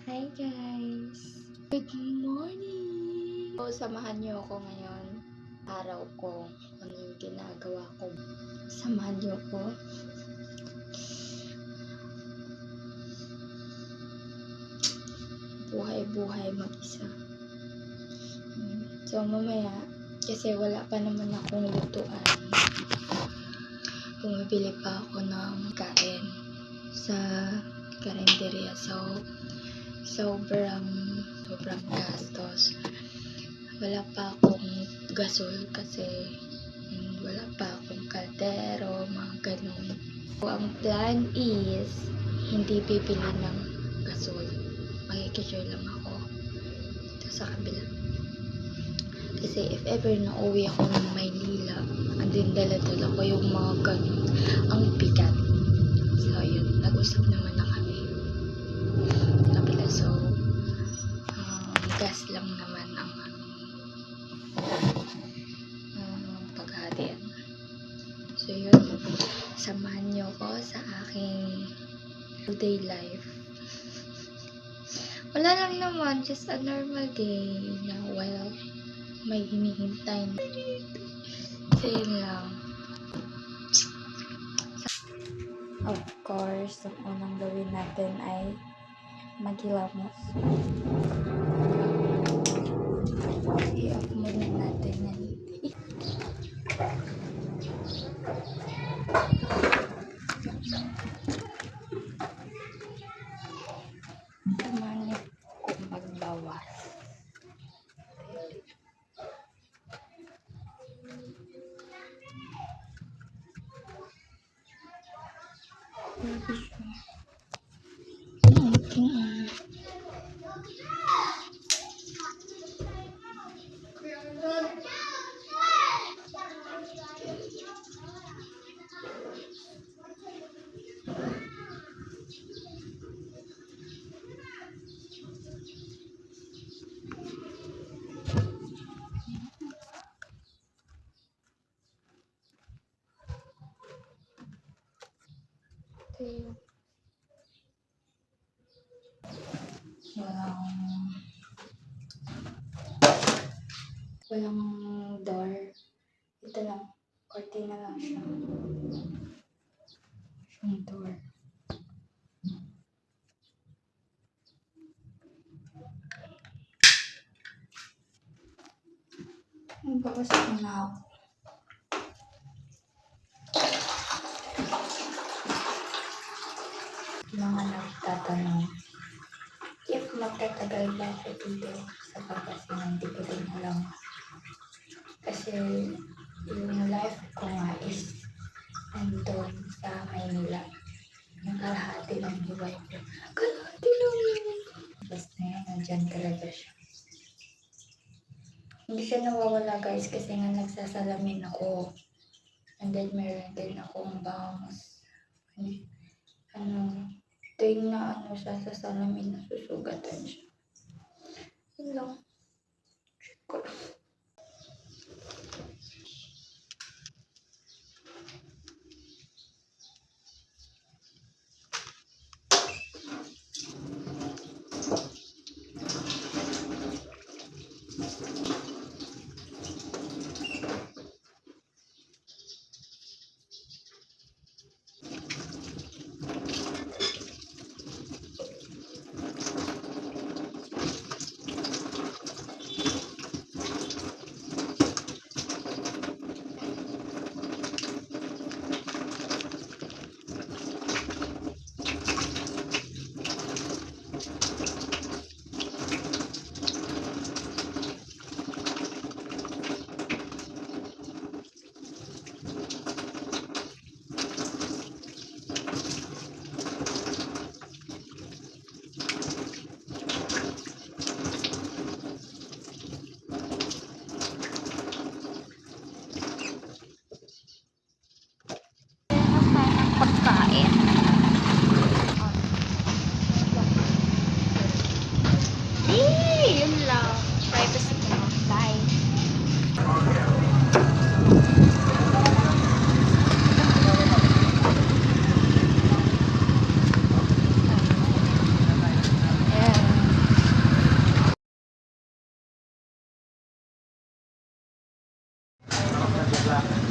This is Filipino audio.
Hi guys! Good morning! So, samahan niyo ako ngayon. Araw ko. Ano yung ginagawa ko. Samahan niyo ako. Buhay-buhay mag-isa. So, mamaya, kasi wala pa naman akong lutuan. Bumibili pa ako ng kain sa karinderya. So, sobrang gastos. Wala pa akong gasol kasi wala pa akong kaldero, mga ganun. So, ang plan is hindi bibili ng gasol. Makikishare lang ako dito sa kabila. Kasi if ever na uwi ako ng Maynila, andin dala-dala ko yung mga ganun. Ang bigat. So, yun. Nag-usap naman na kami. Kabila. So, gas lang naman ang paghahatian. So, yun. Samahan niyo ko sa aking day life. Wala lang naman. Just a normal day na while may hinihintay na dito. So, yun lang. Of course, ang unang gawin natin ay maghilamos. I-off muna natin yan. Samahan niyo kung magbawas. Walang door. Ito lang. Cortina lang siya. Yung door. Bawas na ako. Mga nagtatanong if magtatagal ba ako dito sa Pangasinan, hindi ko din alam. Kasi yung life ko nga is nandun sa Maynila. Yung kalahati ng buhay ko. Kalahati lang yun. Basta yan, nandyan talaga siya. Hindi siya nawawala guys kasi nga nagsasalamin ako. And then meron din akong bangs. Tuwing na siya sa salamin, nasusugatan siya. Yun lang. Check ko lang. Wala.